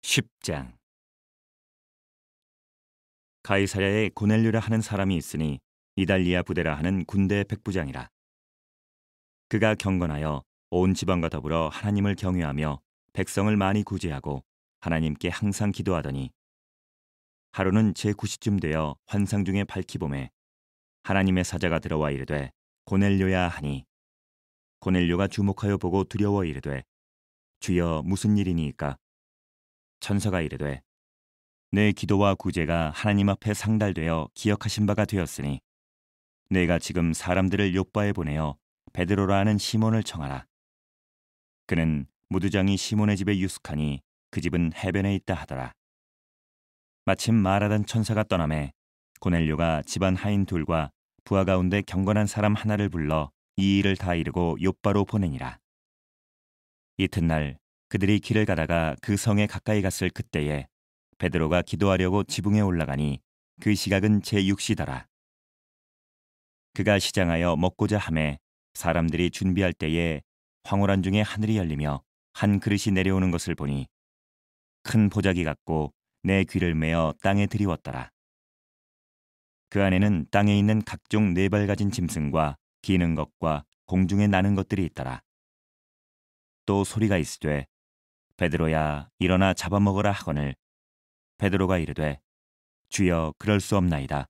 10장. 가이사랴에 고넬료라 하는 사람이 있으니 이달리아 부대라 하는 군대 백부장이라. 그가 경건하여 온 지방과 더불어 하나님을 경외하며 백성을 많이 구제하고 하나님께 항상 기도하더니, 하루는 제9시쯤 되어 환상 중에 밝히 보매 하나님의 사자가 들어와 이르되 고넬료야 하니, 고넬료가 주목하여 보고 두려워 이르되 주여 무슨 일이니이까? 천사가 이르되 내 기도와 구제가 하나님 앞에 상달되어 기억하신 바가 되었으니 내가 지금 사람들을 요바에 보내어 베드로라 하는 시몬을 청하라. 그는 무두장이 시몬의 집에 유숙하니 그 집은 해변에 있다 하더라. 마침 말하던 천사가 떠나매 고넬료가 집안 하인 둘과 부하 가운데 경건한 사람 하나를 불러 이 일을 다 이루고 요바로 보내니라. 이튿날 그들이 길을 가다가 그 성에 가까이 갔을 그때에 베드로가 기도하려고 지붕에 올라가니 그 시각은 제6시더라. 그가 시장하여 먹고자 하매 사람들이 준비할 때에 황홀한 중에 하늘이 열리며 한 그릇이 내려오는 것을 보니 큰 보자기 같고 내 귀를 메어 땅에 들이웠더라. 그 안에는 땅에 있는 각종 네 발 가진 짐승과 기는 것과 공중에 나는 것들이 있더라. 또 소리가 있으되 베드로야 일어나 잡아먹으라 하거늘 베드로가 이르되 주여 그럴 수 없나이다.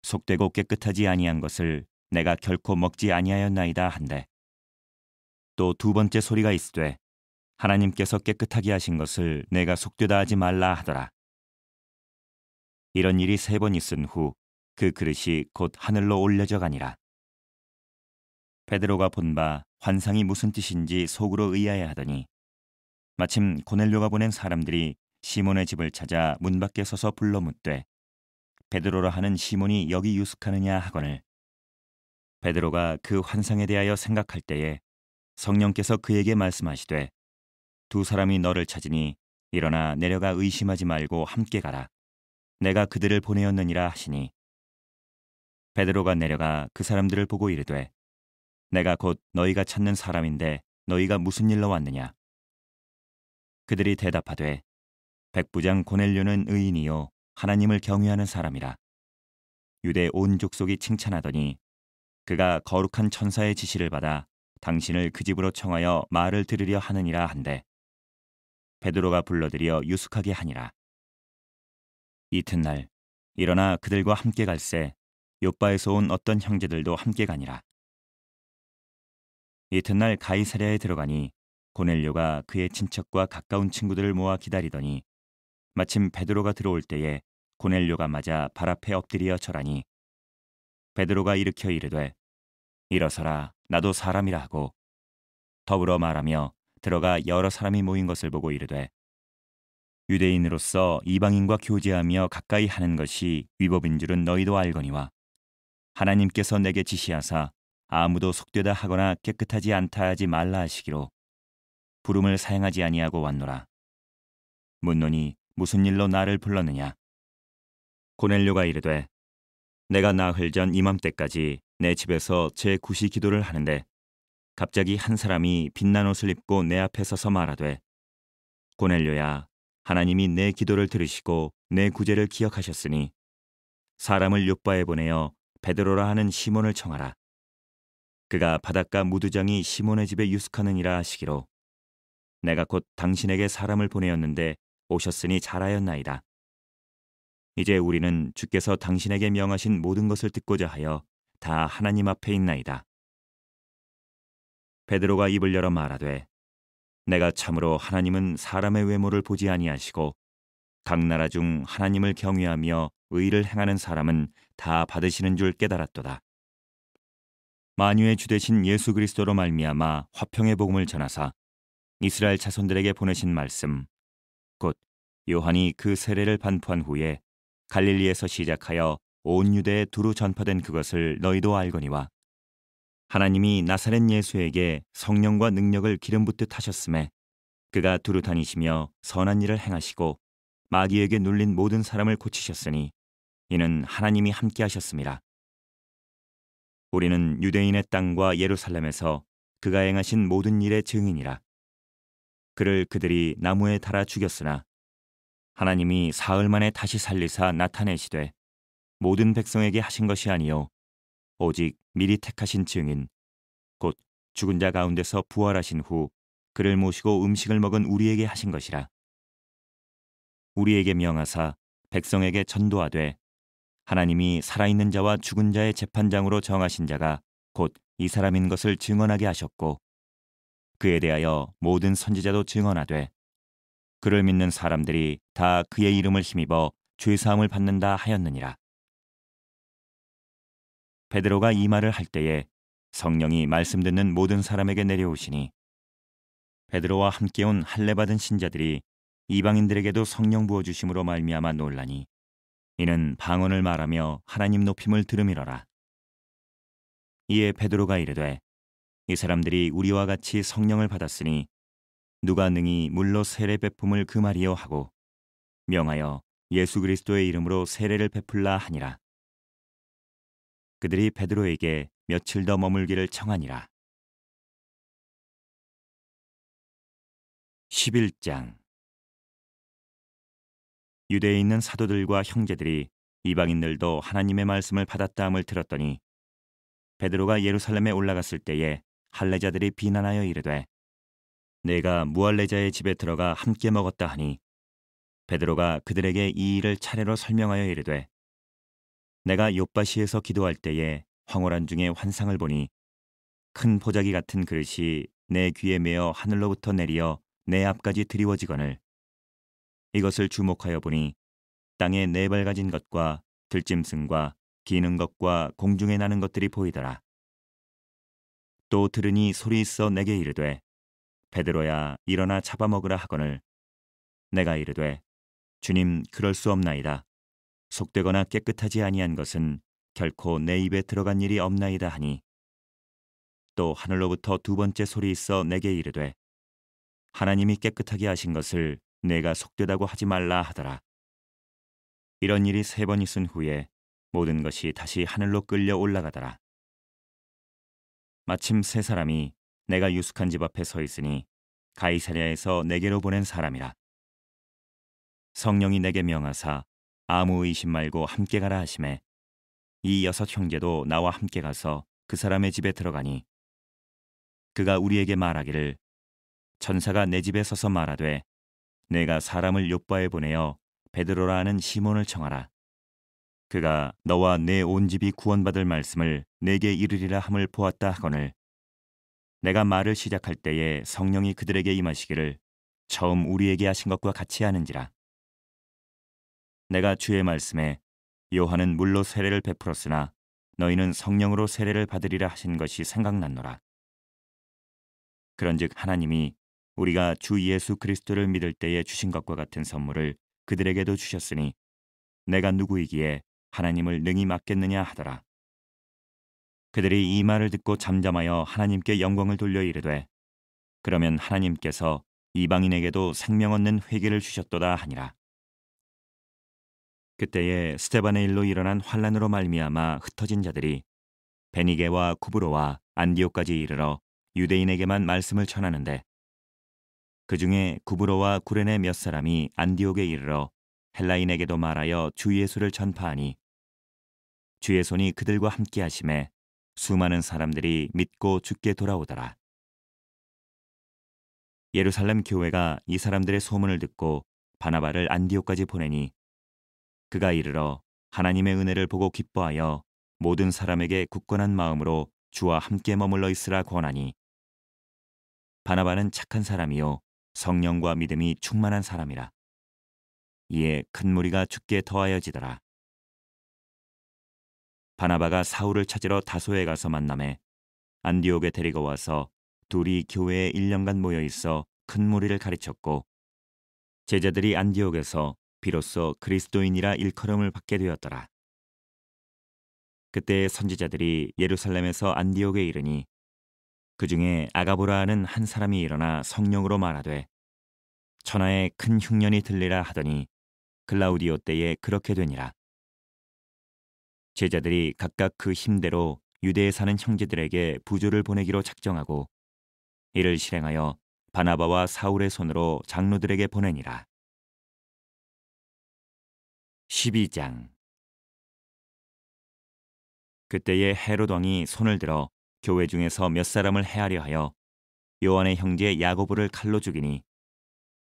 속되고 깨끗하지 아니한 것을 내가 결코 먹지 아니하였나이다 한데, 또 두 번째 소리가 있으되 하나님께서 깨끗하게 하신 것을 내가 속되다 하지 말라 하더라. 이런 일이 3번 있은 후 그 그릇이 곧 하늘로 올려져 가니라. 베드로가 본 바 환상이 무슨 뜻인지 속으로 의아해하더니 마침 고넬료가 보낸 사람들이 시몬의 집을 찾아 문 밖에 서서 불러 묻되 베드로라 하는 시몬이 여기 유숙하느냐 하거늘, 베드로가 그 환상에 대하여 생각할 때에 성령께서 그에게 말씀하시되 두 사람이 너를 찾으니 일어나 내려가 의심하지 말고 함께 가라. 내가 그들을 보내었느니라 하시니, 베드로가 내려가 그 사람들을 보고 이르되 내가 곧 너희가 찾는 사람인데 너희가 무슨 일로 왔느냐? 그들이 대답하되 백부장 고넬료는 의인이요 하나님을 경외하는 사람이라. 유대 온 족속이 칭찬하더니 그가 거룩한 천사의 지시를 받아 당신을 그 집으로 청하여 말을 들으려 하느니라 한데, 베드로가 불러들여 유숙하게 하니라. 이튿날 일어나 그들과 함께 갈새 요바에서 온 어떤 형제들도 함께 가니라. 이튿날 가이사랴에 들어가니 고넬료가 그의 친척과 가까운 친구들을 모아 기다리더니 마침 베드로가 들어올 때에 고넬료가 맞아 발 앞에 엎드려 절하니, 베드로가 일으켜 이르되 일어서라 나도 사람이라 하고 더불어 말하며 들어가 여러 사람이 모인 것을 보고 이르되, 유대인으로서 이방인과 교제하며 가까이 하는 것이 위법인 줄은 너희도 알거니와 하나님께서 내게 지시하사 아무도 속되다 하거나 깨끗하지 않다 하지 말라 하시기로 부름을 사용하지 아니하고 왔노라. 묻노니 무슨 일로 나를 불렀느냐? 고넬료가 이르되 내가 나흘 전 이맘때까지 내 집에서 제9시 기도를 하는데 갑자기 한 사람이 빛난 옷을 입고 내 앞에 서서 말하되, 고넬료야 하나님이 내 기도를 들으시고 내 구제를 기억하셨으니 사람을 요바에 보내어 베드로라 하는 시몬을 청하라. 그가 바닷가 무두장이 시몬의 집에 유숙하느니라 하시기로 내가 곧 당신에게 사람을 보내었는데 오셨으니 잘하였나이다. 이제 우리는 주께서 당신에게 명하신 모든 것을 듣고자 하여 다 하나님 앞에 있나이다. 베드로가 입을 열어 말하되 내가 참으로 하나님은 사람의 외모를 보지 아니하시고 각 나라 중 하나님을 경외하며 의를 행하는 사람은 다 받으시는 줄 깨달았도다. 만유의 주 되신 예수 그리스도로 말미암아 화평의 복음을 전하사 이스라엘 자손들에게 보내신 말씀, 곧 요한이 그 세례를 반포한 후에 갈릴리에서 시작하여 온 유대에 두루 전파된 그것을 너희도 알거니와 하나님이 나사렛 예수에게 성령과 능력을 기름 붓듯 하셨음에 그가 두루 다니시며 선한 일을 행하시고 마귀에게 눌린 모든 사람을 고치셨으니 이는 하나님이 함께 하셨음이라. 우리는 유대인의 땅과 예루살렘에서 그가 행하신 모든 일의 증인이라. 그를 그들이 나무에 달아 죽였으나 하나님이 사흘 만에 다시 살리사 나타내시되 모든 백성에게 하신 것이 아니요 오직 미리 택하신 증인 곧 죽은 자 가운데서 부활하신 후 그를 모시고 음식을 먹은 우리에게 하신 것이라. 우리에게 명하사 백성에게 전도하되 하나님이 살아있는 자와 죽은 자의 재판장으로 정하신 자가 곧 이 사람인 것을 증언하게 하셨고 그에 대하여 모든 선지자도 증언하되 그를 믿는 사람들이 다 그의 이름을 힘입어 죄사함을 받는다 하였느니라. 베드로가 이 말을 할 때에 성령이 말씀 듣는 모든 사람에게 내려오시니 베드로와 함께 온 할례 받은 신자들이 이방인들에게도 성령 부어 주심으로 말미암아 놀라니 이는 방언을 말하며 하나님 높임을 들음이러라. 이에 베드로가 이르되 이 사람들이 우리와 같이 성령을 받았으니 누가 능히 물로 세례 베품을 금하리요 하고 명하여 예수 그리스도의 이름으로 세례를 베풀라 하니라. 그들이 베드로에게 며칠 더 머물기를 청하니라. 11장. 유대에 있는 사도들과 형제들이 이방인들도 하나님의 말씀을 받았다함을 들었더니 베드로가 예루살렘에 올라갔을 때에 할례자들이 비난하여 이르되 내가 무할례자의 집에 들어가 함께 먹었다 하니 베드로가 그들에게 이 일을 차례로 설명하여 이르되 내가 욥바시에서 기도할 때에 황홀한 중에 환상을 보니 큰 보자기 같은 그릇이 내 귀에 매어 하늘로부터 내리어 내 앞까지 드리워지거늘 이것을 주목하여 보니 땅에 네 발 가진 것과 들짐승과 기는 것과 공중에 나는 것들이 보이더라. 또 들으니 소리 있어 내게 이르되 베드로야 일어나 잡아먹으라 하거늘 내가 이르되 주님 그럴 수 없나이다. 속되거나 깨끗하지 아니한 것은 결코 내 입에 들어간 일이 없나이다 하니 또 하늘로부터 두 번째 소리 있어 내게 이르되 하나님이 깨끗하게 하신 것을 내가 속되다고 하지 말라 하더라. 이런 일이 세 번 있은 후에 모든 것이 다시 하늘로 끌려 올라가더라. 마침 세 사람이 내가 유숙한 집 앞에 서 있으니 가이사랴에서 내게로 보낸 사람이라. 성령이 내게 명하사 아무 의심 말고 함께 가라 하시매 이 여섯 형제도 나와 함께 가서 그 사람의 집에 들어가니 그가 우리에게 말하기를 천사가 내 집에 서서 말하되 내가 사람을 욥바에 보내어 베드로라 하는 시몬을 청하라. 그가 너와 내 온 집이 구원받을 말씀을 내게 이르리라 함을 보았다 하거늘 내가 말을 시작할 때에 성령이 그들에게 임하시기를 처음 우리에게 하신 것과 같이 하는지라. 내가 주의 말씀에 요한은 물로 세례를 베풀었으나 너희는 성령으로 세례를 받으리라 하신 것이 생각났노라. 그런즉 하나님이 우리가 주 예수 그리스도를 믿을 때에 주신 것과 같은 선물을 그들에게도 주셨으니 내가 누구이기에 하나님을 능히 맡겠느냐 하더라. 그들이 이 말을 듣고 잠잠하여 하나님께 영광을 돌려 이르되 그러면 하나님께서 이방인에게도 생명 얻는 회개를 주셨도다 하니라. 그때에 스데반의 일로 일어난 환란으로 말미암아 흩어진 자들이 베니게와 쿠브로와 안디옥까지 이르러 유대인에게만 말씀을 전하는데 그 중에 구브로와 구레네 몇 사람이 안디옥에 이르러 헬라인에게도 말하여 주 예수를 전파하니 주의 손이 그들과 함께 하심에 수많은 사람들이 믿고 주께 돌아오더라. 예루살렘 교회가 이 사람들의 소문을 듣고 바나바를 안디옥까지 보내니 그가 이르러 하나님의 은혜를 보고 기뻐하여 모든 사람에게 굳건한 마음으로 주와 함께 머물러 있으라 권하니 바나바는 착한 사람이요 성령과 믿음이 충만한 사람이라. 이에 큰 무리가 주께 더하여지더라. 바나바가 사울을 찾으러 다소에 가서 만나매 안디옥에 데리고 와서 둘이 교회에 1년간 모여 있어 큰 무리를 가르쳤고 제자들이 안디옥에서 비로소 그리스도인이라 일컬음을 받게 되었더라. 그때 선지자들이 예루살렘에서 안디옥에 이르니 그 중에 아가보라 하는 한 사람이 일어나 성령으로 말하되 천하에 큰 흉년이 들리라 하더니 글라우디오 때에 그렇게 되니라. 제자들이 각각 그 힘대로 유대에 사는 형제들에게 부조를 보내기로 작정하고 이를 실행하여 바나바와 사울의 손으로 장로들에게 보내니라. 12장. 그때에 헤롯 왕이 손을 들어 교회 중에서 몇 사람을 해하려 하여 요한의 형제 야고보를 칼로 죽이니,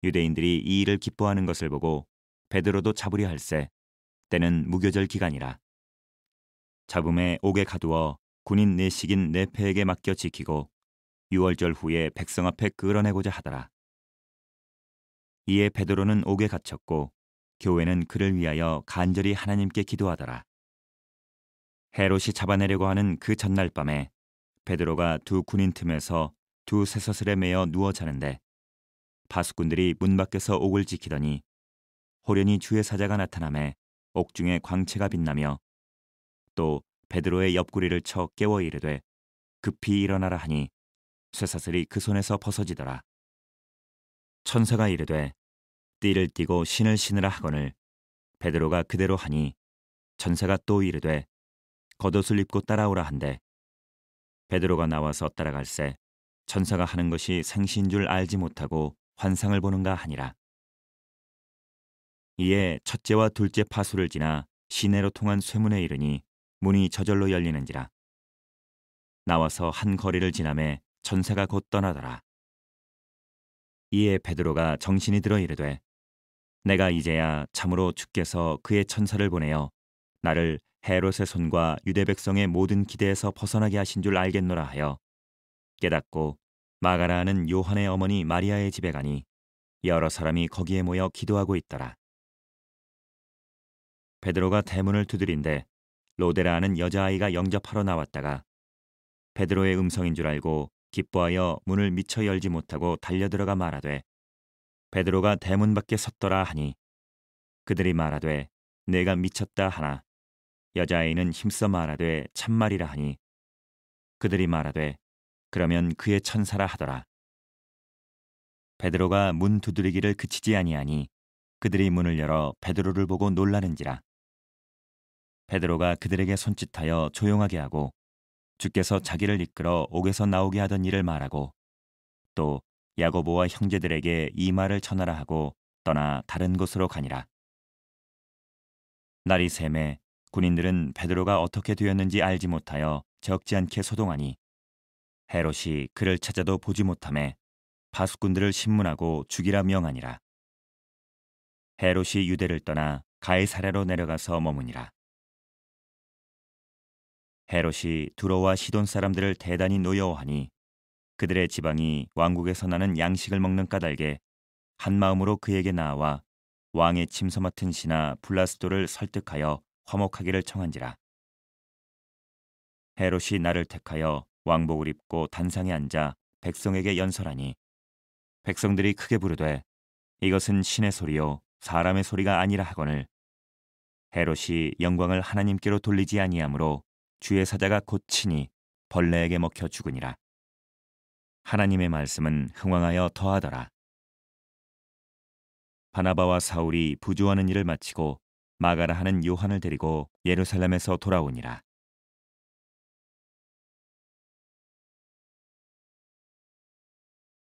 유대인들이 이 일을 기뻐하는 것을 보고 베드로도 잡으려 할세 때는 무교절 기간이라. 잡음에 옥에 가두어 군인 내식인 네페에게 맡겨 지키고 유월절 후에 백성 앞에 끌어내고자 하더라. 이에 베드로는 옥에 갇혔고 교회는 그를 위하여 간절히 하나님께 기도하더라. 헤롯이 잡아내려고 하는 그 전날 밤에 베드로가 두 군인 틈에서 두 쇠사슬에 매어 누워 자는데, 파수꾼들이 문 밖에서 옥을 지키더니 호련히 주의 사자가 나타나매 옥중에 광채가 빛나며, 또 베드로의 옆구리를 쳐 깨워 이르되 급히 일어나라 하니 쇠사슬이 그 손에서 벗어지더라. 천사가 이르되 띠를 띠고 신을 신으라 하거늘 베드로가 그대로 하니, 천사가 또 이르되 겉옷을 입고 따라오라 한대 베드로가 나와서 따라갈새 천사가 하는 것이 생시인 줄 알지 못하고 환상을 보는가 하니라. 이에 첫째와 둘째 파수를 지나 시내로 통한 쇠문에 이르니 문이 저절로 열리는지라. 나와서 한 거리를 지나매 천사가 곧 떠나더라. 이에 베드로가 정신이 들어 이르되 내가 이제야 참으로 주께서 그의 천사를 보내어 나를 헤롯의 손과 유대 백성의 모든 기대에서 벗어나게 하신 줄 알겠노라 하여 깨닫고 마가라 하는 요한의 어머니 마리아의 집에 가니 여러 사람이 거기에 모여 기도하고 있더라. 베드로가 대문을 두드린데 로데라 하는 여자아이가 영접하러 나왔다가 베드로의 음성인 줄 알고 기뻐하여 문을 미처 열지 못하고 달려들어가 말하되 베드로가 대문 밖에 섰더라 하니, 그들이 말하되 내가 미쳤다 하나 여자아이는 힘써 말하되 참말이라 하니, 그들이 말하되 그러면 그의 천사라 하더라. 베드로가 문 두드리기를 그치지 아니하니 그들이 문을 열어 베드로를 보고 놀라는지라. 베드로가 그들에게 손짓하여 조용하게 하고 주께서 자기를 이끌어 옥에서 나오게 하던 일을 말하고, 또 야고보와 형제들에게 이 말을 전하라 하고 떠나 다른 곳으로 가니라. 날이 새매 군인들은 베드로가 어떻게 되었는지 알지 못하여 적지 않게 소동하니, 헤롯이 그를 찾아도 보지 못하매 파수꾼들을 신문하고 죽이라 명하니라. 헤롯이 유대를 떠나 가이사랴로 내려가서 머무니라. 헤롯이 두로와 시돈 사람들을 대단히 노여워하니 그들의 지방이 왕국에서 나는 양식을 먹는 까닭에 한 마음으로 그에게 나아와 왕의 침소 맡은 신하 블라스도를 설득하여 화목하기를 청한지라. 헤롯이 나를 택하여 왕복을 입고 단상에 앉아 백성에게 연설하니, 백성들이 크게 부르되 이것은 신의 소리요 사람의 소리가 아니라 하거늘, 헤롯이 영광을 하나님께로 돌리지 아니하므로 주의 사자가 곧 치니 벌레에게 먹혀 죽으니라. 하나님의 말씀은 흥왕하여 더하더라. 바나바와 사울이 부조하는 일을 마치고 마가라 하는 요한을 데리고 예루살렘에서 돌아오니라.